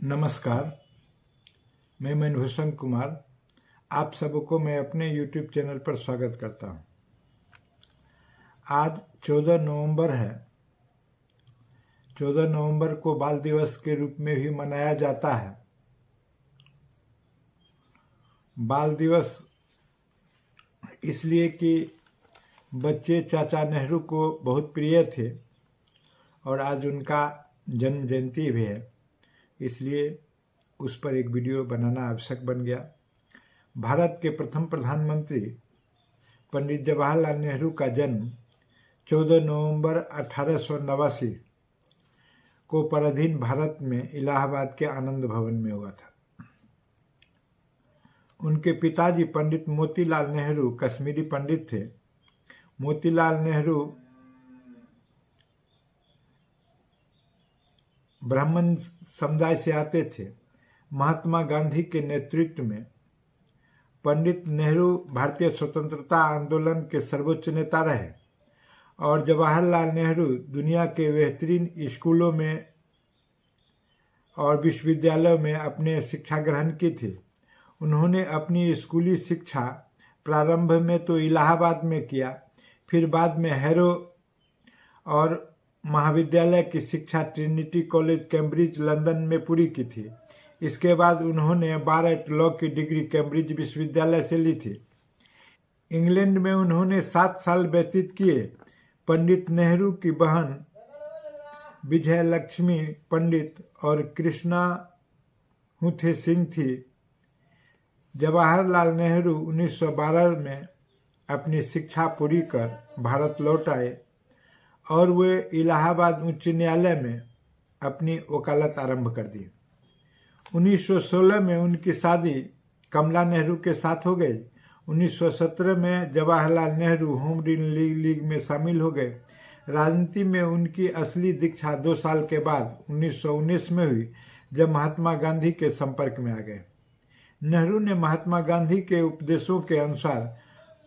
नमस्कार, मैं मनभूषण कुमार। आप सबको मैं अपने YouTube चैनल पर स्वागत करता हूं। आज 14 नवंबर है। 14 नवंबर को बाल दिवस के रूप में भी मनाया जाता है। बाल दिवस इसलिए कि बच्चे चाचा नेहरू को बहुत प्रिय थे और आज उनका जन्म जयंती भी है, इसलिए उस पर एक वीडियो बनाना आवश्यक बन गया। भारत के प्रथम प्रधानमंत्री पंडित जवाहरलाल नेहरू का जन्म 14 नवंबर 1889 को पराधीन भारत में इलाहाबाद के आनंद भवन में हुआ था। उनके पिताजी पंडित मोतीलाल नेहरू कश्मीरी पंडित थे। मोतीलाल नेहरू ब्राह्मण समुदाय से आते थे। महात्मा गांधी के नेतृत्व में पंडित नेहरू भारतीय स्वतंत्रता आंदोलन के सर्वोच्च नेता रहे और जवाहरलाल नेहरू दुनिया के बेहतरीन स्कूलों में और विश्वविद्यालयों में अपने शिक्षा ग्रहण की थी। उन्होंने अपनी स्कूली शिक्षा प्रारंभ में तो इलाहाबाद में किया, फिर बाद में हैरो और महाविद्यालय की शिक्षा ट्रिनिटी कॉलेज कैम्ब्रिज लंदन में पूरी की थी। इसके बाद उन्होंने 12 लॉ की डिग्री कैम्ब्रिज विश्वविद्यालय से ली थी। इंग्लैंड में उन्होंने 7 साल व्यतीत किए। पंडित नेहरू की बहन विजय लक्ष्मी पंडित और कृष्णा हुथे सिंह थी। जवाहरलाल नेहरू 1912 में अपनी शिक्षा पूरी कर भारत लौट आए और वे इलाहाबाद उच्च न्यायालय में अपनी वकालत आरंभ कर दी। 1916 में उनकी शादी कमला नेहरू के साथ हो गई। 1917 में Jawaharlal Nehru home rule league में शामिल हो गए। राजनीति में उनकी असली दीक्षा 2 साल के बाद 1919 में हुई, जब महात्मा गांधी के संपर्क में आ गए। नेहरू ने महात्मा गांधी के उपदेशों के अनुसार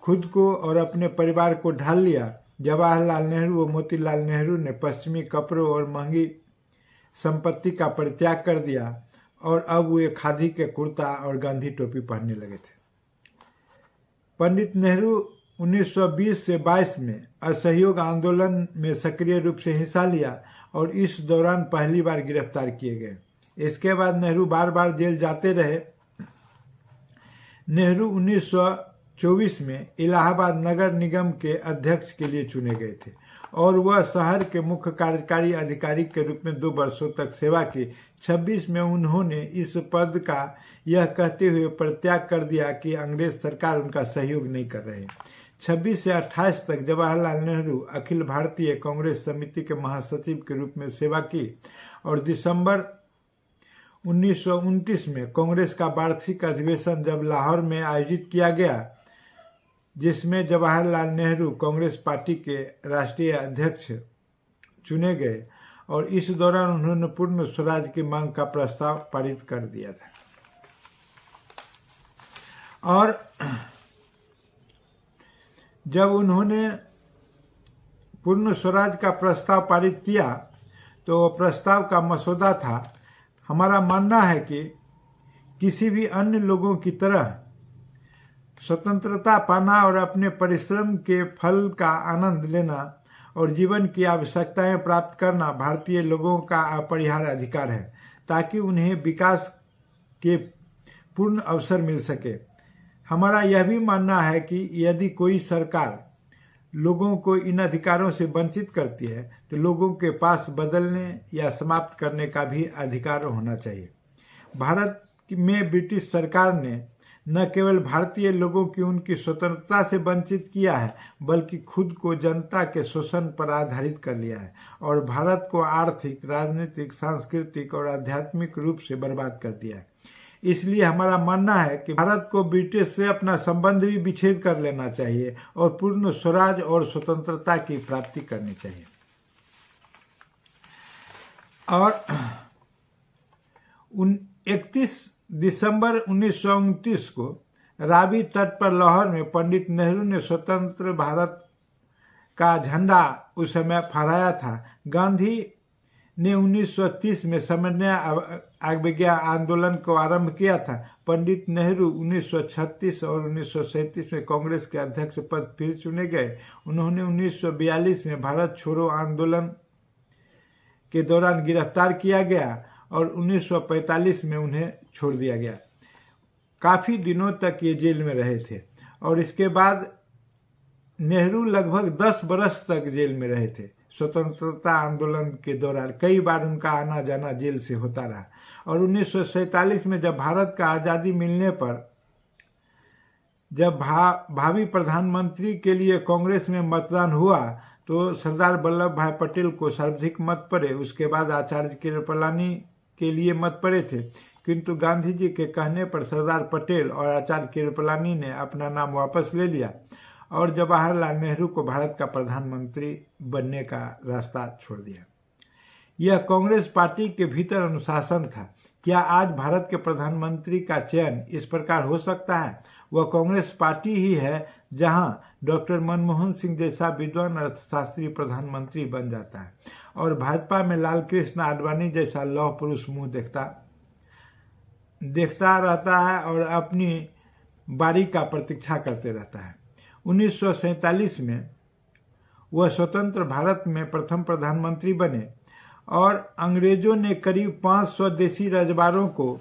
खुद को और अपने परिवार को ढाल लिया। जवाहरलाल नेहरू और मोतीलाल नेहरू ने पश्चिमी कपड़ों और महंगी संपत्ति का परित्याग कर दिया और अब वे खादी के कुर्ता और गांधी टोपी पहनने लगे थे। पंडित नेहरू 1920 से 22 में असहयोग आंदोलन में सक्रिय रूप से हिस्सा लिया और इस दौरान पहली बार गिरफ्तार किए गए। इसके बाद नेहरू बार बार जेल जाते रहे। नेहरू 1924 में इलाहाबाद नगर निगम के अध्यक्ष के लिए चुने गए थे और वह शहर के मुख्य कार्यकारी अधिकारी के रूप में 2 वर्षों तक सेवा की। 26 में उन्होंने इस पद का यह कहते हुए परित्याग कर दिया कि अंग्रेज सरकार उनका सहयोग नहीं कर रहे। 26 से 28 तक जवाहरलाल नेहरू अखिल भारतीय कांग्रेस समिति के महासचिव के रूप में सेवा की और दिसंबर 1929 में कांग्रेस का वार्षिक अधिवेशन जब लाहौर में आयोजित किया गया, जिसमें जवाहरलाल नेहरू कांग्रेस पार्टी के राष्ट्रीय अध्यक्ष चुने गए और इस दौरान उन्होंने पूर्ण स्वराज की मांग का प्रस्ताव पारित कर दिया था। और जब उन्होंने पूर्ण स्वराज का प्रस्ताव पारित किया तो प्रस्ताव का मसौदा था, हमारा मानना है कि किसी भी अन्य लोगों की तरह स्वतंत्रता पाना और अपने परिश्रम के फल का आनंद लेना और जीवन की आवश्यकताएं प्राप्त करना भारतीय लोगों का अपरिहार्य अधिकार है, ताकि उन्हें विकास के पूर्ण अवसर मिल सके। हमारा यह भी मानना है कि यदि कोई सरकार लोगों को इन अधिकारों से वंचित करती है तो लोगों के पास बदलने या समाप्त करने का भी अधिकार होना चाहिए। भारत में ब्रिटिश सरकार ने न केवल भारतीय लोगों की उनकी स्वतंत्रता से वंचित किया है, बल्कि खुद को जनता के शोषण पर आधारित कर लिया है और भारत को आर्थिक, राजनीतिक, सांस्कृतिक और आध्यात्मिक रूप से बर्बाद कर दिया है। इसलिए हमारा मानना है कि भारत को ब्रिटिश से अपना संबंध भी विच्छेद कर लेना चाहिए और पूर्ण स्वराज और स्वतंत्रता की प्राप्ति करनी चाहिए। और 31 दिसंबर 1929 को रावी तट पर लाहौर में पंडित नेहरू ने स्वतंत्र भारत का झंडा उस समय फहराया था। गांधी ने 1930 में समन्वय अवज्ञा आंदोलन को आरंभ किया था। पंडित नेहरू 1936 और 1937 में कांग्रेस के अध्यक्ष पद फिर चुने गए। उन्होंने 1942 में भारत छोड़ो आंदोलन के दौरान गिरफ्तार किया गया और 1945 में उन्हें छोड़ दिया गया। काफ़ी दिनों तक ये जेल में रहे थे और इसके बाद नेहरू लगभग 10 बरस तक जेल में रहे थे। स्वतंत्रता आंदोलन के दौरान कई बार उनका आना जाना जेल से होता रहा और 1947 में जब भारत का आज़ादी मिलने पर जब भावी प्रधानमंत्री के लिए कांग्रेस में मतदान हुआ तो सरदार वल्लभ भाई पटेल को सर्वाधिक मत पड़े। उसके बाद आचार्य कृपलानी के लिए मत पड़े थे, किंतु गांधी जी के कहने पर सरदार पटेल और आचार्य कृपलानी ने अपना नाम वापस ले लिया और जवाहरलाल नेहरू को भारत का प्रधानमंत्री बनने का रास्ता छोड़ दिया। यह कांग्रेस पार्टी के भीतर अनुशासन था। क्या आज भारत के प्रधानमंत्री का चयन इस प्रकार हो सकता है? वह कांग्रेस पार्टी ही है जहां डॉक्टर मनमोहन सिंह जैसा विद्वान अर्थशास्त्री प्रधानमंत्री बन जाता है और भाजपा में लाल कृष्ण आडवाणी जैसा लौह पुरुष मुंह देखता रहता है और अपनी बारी का प्रतीक्षा करते रहता है। 1947 में वह स्वतंत्र भारत में प्रथम प्रधानमंत्री बने और अंग्रेजों ने करीब 500 देसी रजवाड़ों को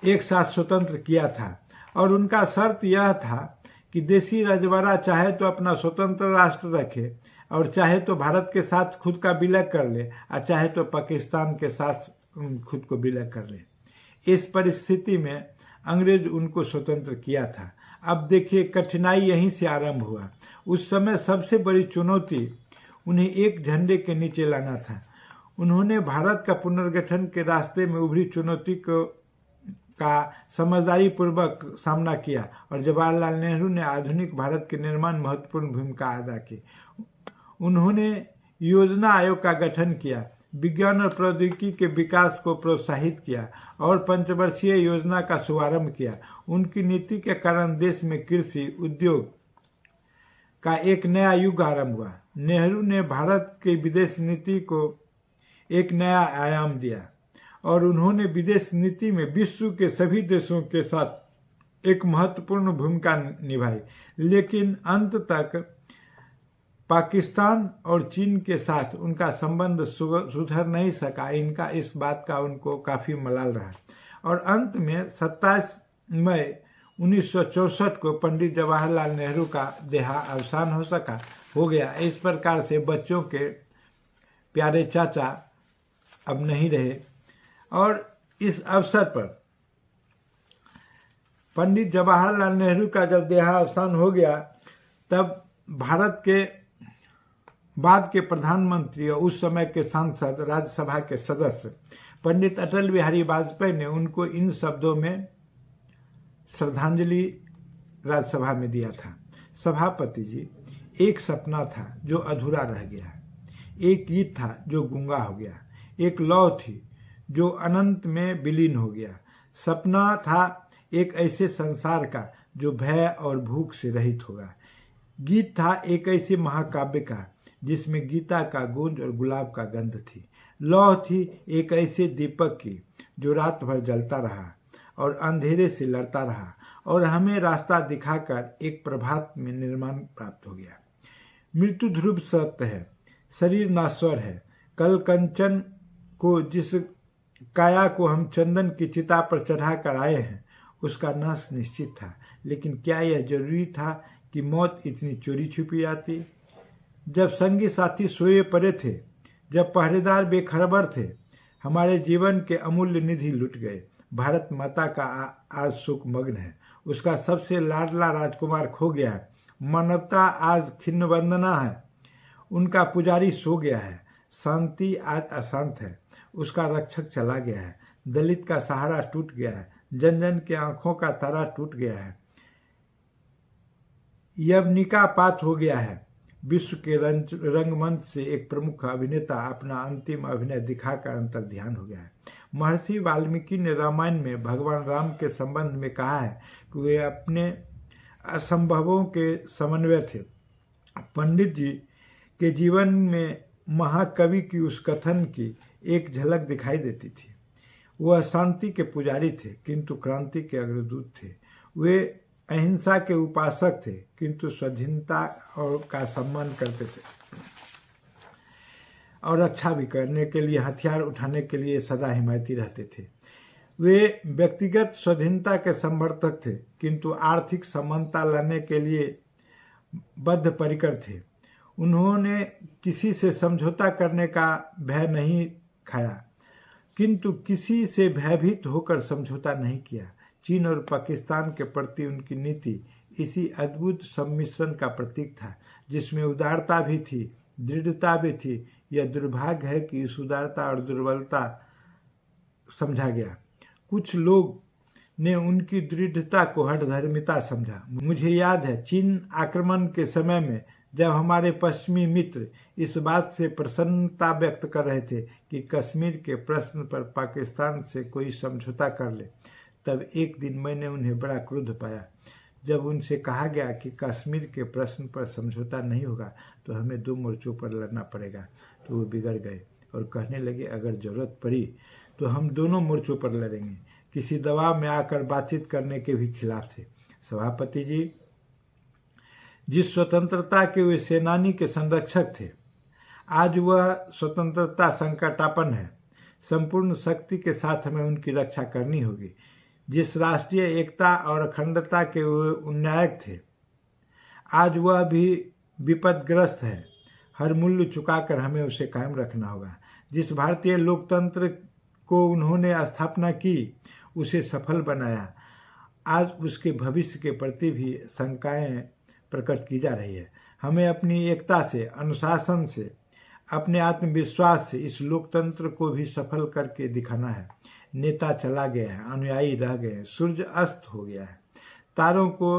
एक साथ स्वतंत्र किया था और उनका शर्त यह था कि देसी रजवाड़ा चाहे तो अपना स्वतंत्र राष्ट्र रखे और चाहे तो भारत के साथ खुद का विलय कर ले और चाहे तो पाकिस्तान के साथ खुद को विलय कर ले। इस परिस्थिति में अंग्रेज उनको स्वतंत्र किया था। अब देखिए कठिनाई यहीं से आरंभ हुआ। उस समय सबसे बड़ी चुनौती उन्हें एक झंडे के नीचे लाना था। उन्होंने भारत का पुनर्गठन के रास्ते में उभरी चुनौती का समझदारी पूर्वक सामना किया और जवाहरलाल नेहरू ने आधुनिक भारत के निर्माण में महत्वपूर्ण भूमिका अदा की। उन्होंने योजना आयोग का गठन किया, विज्ञान और प्रौद्योगिकी के विकास को प्रोत्साहित किया और पंचवर्षीय योजना का शुभारंभ किया। उनकी नीति के कारण देश में कृषि उद्योग का एक नया युग आरंभ हुआ। नेहरू ने भारत की विदेश नीति को एक नया आयाम दिया और उन्होंने विदेश नीति में विश्व के सभी देशों के साथ एक महत्वपूर्ण भूमिका निभाई, लेकिन अंत तक पाकिस्तान और चीन के साथ उनका संबंध सुधर नहीं सका। इनका इस बात का उनको काफ़ी मलाल रहा और अंत में 27 मई 1964 को पंडित जवाहरलाल नेहरू का देहावसान हो गया। इस प्रकार से बच्चों के प्यारे चाचा अब नहीं रहे और इस अवसर पर पंडित जवाहरलाल नेहरू का जब देहावसान हो गया तब भारत के बाद के प्रधानमंत्री और उस समय के सांसद राज्यसभा के सदस्य पंडित अटल बिहारी वाजपेयी ने उनको इन शब्दों में श्रद्धांजलि राज्यसभा में दिया था। सभापति जी, एक सपना था जो अधूरा रह गया, एक गीत था जो गूंगा हो गया, एक लौ थी जो अनंत में विलीन हो गया। सपना था एक ऐसे संसार का जो भय और भूख से रहित होगा। गीत था एक ऐसे महाकाव्य का जिसमें गीता का गूंज और गुलाब का गंध थी। लौ थी एक ऐसे दीपक की जो रात भर जलता रहा और अंधेरे से लड़ता रहा और हमें रास्ता दिखाकर एक प्रभात में निर्माण प्राप्त हो गया। मृत्यु ध्रुव सत्य है, शरीर नाश्वर है। कल कंचन को जिस काया को हम चंदन की चिता पर चढ़ा कर आए हैं उसका नाश निश्चित था, लेकिन क्या यह जरूरी था कि मौत इतनी चोरी छुपी आती? जब संगी साथी सोए पड़े थे, जब पहरेदार बेखबर थे, हमारे जीवन के अमूल्य निधि लुट गए। भारत माता का आज शोक मग्न है, उसका सबसे लाडला राजकुमार खो गया है। मानवता आज खिन्न वंदना है, उनका पुजारी सो गया है। शांति आज अशांत है, उसका रक्षक चला गया है। दलित का सहारा टूट गया है, जन जन के आंखों का तारा टूट गया है। यवनिका पात हो गया है। विश्व के रंगमंच से एक प्रमुख अभिनेता अपना अंतिम अभिनय दिखाकर अंतर ध्यान हो गया है। महर्षि वाल्मीकि ने रामायण में भगवान राम के संबंध में कहा है कि वे अपने असंभवों के समन्वय थे। पंडित जी के जीवन में महाकवि की उस कथन की एक झलक दिखाई देती थी। वह शांति के पुजारी थे किंतु क्रांति के अग्रदूत थे। वे अहिंसा के उपासक थे किंतु स्वाधीनता और का सम्मान करते थे और रक्षा भी करने के लिए, हथियार उठाने के लिए सदा हिमायती रहते थे। वे व्यक्तिगत स्वाधीनता के समर्थक थे किंतु आर्थिक समानता लाने के लिए बद्ध परिकर थे। उन्होंने किसी से समझौता करने का भय नहीं खाया किंतु किसी से भयभीत होकर समझौता नहीं किया। चीन और पाकिस्तान के प्रति उनकी नीति इसी अद्भुत सम्मिश्रण का प्रतीक था, जिसमें उदारता भी थी, दृढ़ता भी थी। यह दुर्भाग्य है कि इस उदारता और दुर्बलता समझा गया। कुछ लोग ने उनकी दृढ़ता को हठधर्मिता समझा। मुझे याद है चीन आक्रमण के समय में जब हमारे पश्चिमी मित्र इस बात से प्रसन्नता व्यक्त कर रहे थे कि कश्मीर के प्रश्न पर पाकिस्तान से कोई समझौता कर ले, तब एक दिन मैंने उन्हें बड़ा क्रोध पाया। जब उनसे कहा गया कि कश्मीर के प्रश्न पर समझौता नहीं होगा तो हमें 2 मोर्चों पर लड़ना पड़ेगा, तो वो बिगड़ गए और कहने लगे अगर जरूरत पड़ी तो हम दोनों मोर्चों पर लड़ेंगे। किसी दबाव में आकर बातचीत करने के भी खिलाफ थे। सभापति जी जिस स्वतंत्रता के वे सेनानी के संरक्षक थे, आज वह स्वतंत्रता संकटापन्न है। संपूर्ण शक्ति के साथ हमें उनकी रक्षा करनी होगी। जिस राष्ट्रीय एकता और अखंडता के वे उन्नायक थे, आज वह भी विपदग्रस्त है। हर मूल्य चुकाकर हमें उसे कायम रखना होगा। जिस भारतीय लोकतंत्र को उन्होंने स्थापना की, उसे सफल बनाया, आज उसके भविष्य के प्रति भी शंकाएं प्रकट की जा रही है। हमें अपनी एकता से, अनुशासन से, अपने आत्मविश्वास से इस लोकतंत्र को भी सफल करके दिखाना है। नेता चला गया है, अनुयायी रह गए हैं, सूर्य अस्त हो गया है, तारों को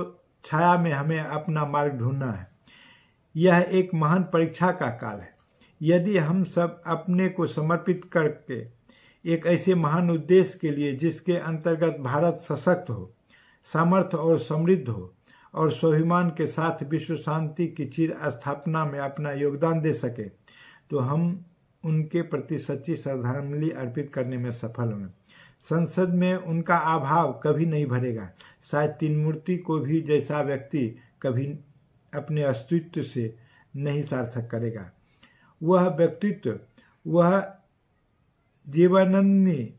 छाया में हमें अपना मार्ग ढूंढना है। यह एक महान परीक्षा का काल है। यदि हम सब अपने को समर्पित करके एक ऐसे महान उद्देश्य के लिए जिसके अंतर्गत भारत सशक्त हो, सामर्थ्य और समृद्ध हो और स्वाभिमान के साथ विश्व शांति की चिर स्थापना में अपना योगदान दे सके, तो हम उनके प्रति सच्ची श्रद्धांजलि अर्पित करने में सफल होंगे। संसद में उनका अभाव कभी नहीं भरेगा। शायद तीन मूर्ति को भी जैसा व्यक्ति कभी अपने अस्तित्व से नहीं सार्थक करेगा। वह व्यक्तित्व, वह जीवनानंदी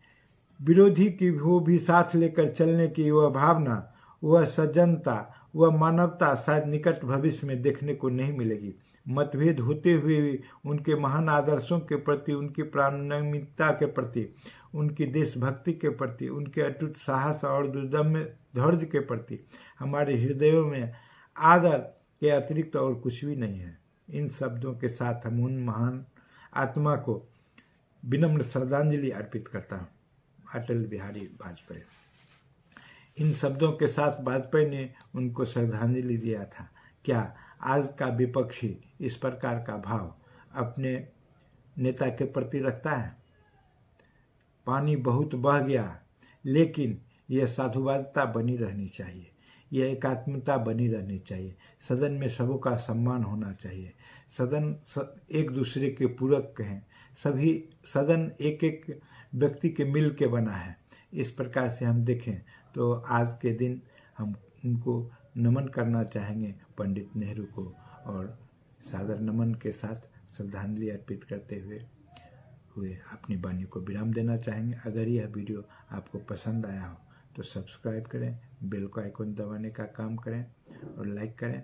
विरोधी की वो भी साथ लेकर चलने की वह भावना, वह सज्जनता, वह मानवता शायद निकट भविष्य में देखने को नहीं मिलेगी। मतभेद होते हुए भी उनके महान आदर्शों के प्रति, उनकी प्रामाणिकता के प्रति, उनकी देशभक्ति के प्रति, उनके अटूट साहस और दुर्दम्य धैर्य के प्रति हमारे हृदयों में आदर के अतिरिक्त और कुछ भी नहीं है। इन शब्दों के साथ हम उन महान आत्मा को विनम्र श्रद्धांजलि अर्पित करता हूँ। अटल बिहारी वाजपेयी। इन शब्दों के साथ वाजपेयी ने उनको श्रद्धांजलि दिया था। क्या आज का विपक्षी इस प्रकार का भाव अपने नेता के प्रति रखता है? पानी बहुत बह गया, लेकिन यह साधुवादता बनी रहनी चाहिए, यह एकात्मता बनी रहनी चाहिए। सदन में सबों का सम्मान होना चाहिए। सदन एक दूसरे के पूरक हैं। सभी सदन एक एक व्यक्ति के मिल के बना है। इस प्रकार से हम देखें तो आज के दिन हम उनको नमन करना चाहेंगे, पंडित नेहरू को, और सादर नमन के साथ श्रद्धांजलि अर्पित करते हुए अपनी वाणी को विराम देना चाहेंगे। अगर यह वीडियो आपको पसंद आया हो तो सब्सक्राइब करें, बेल को आइकन दबाने का काम करें और लाइक करें।